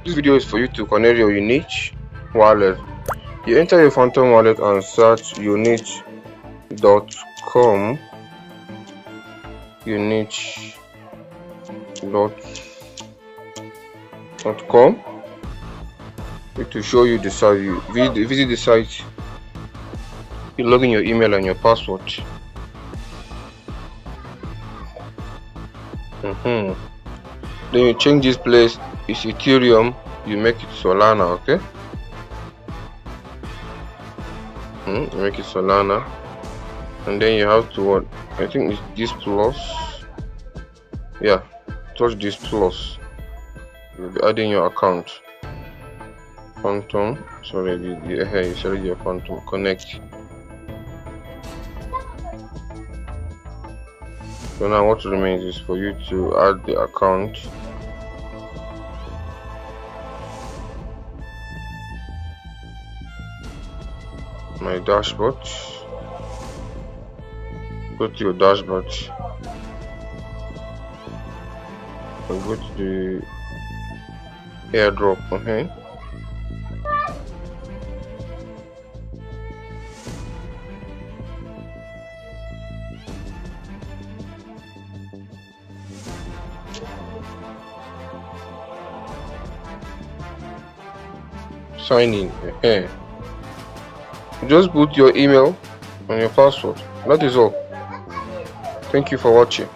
This video is for you to connect your Unich wallet. You enter your Phantom wallet and search unich.com. unich.com. It will show you the site. You visit the site. You log in your email and your password. Then you change this place. It's Ethereum. You make it Solana, okay? You make it Solana, and then you have to what? I think it's this plus. Yeah, touch this plus. You'll be adding your account. Phantom. Sorry, here you select your Phantom. Connect. So now what remains is for you to add the account. My dashboard. Go to your dashboard. And go to the airdrop. Okay. Sign in. Okay. Just put your email and your password. That is all. Thank you for watching.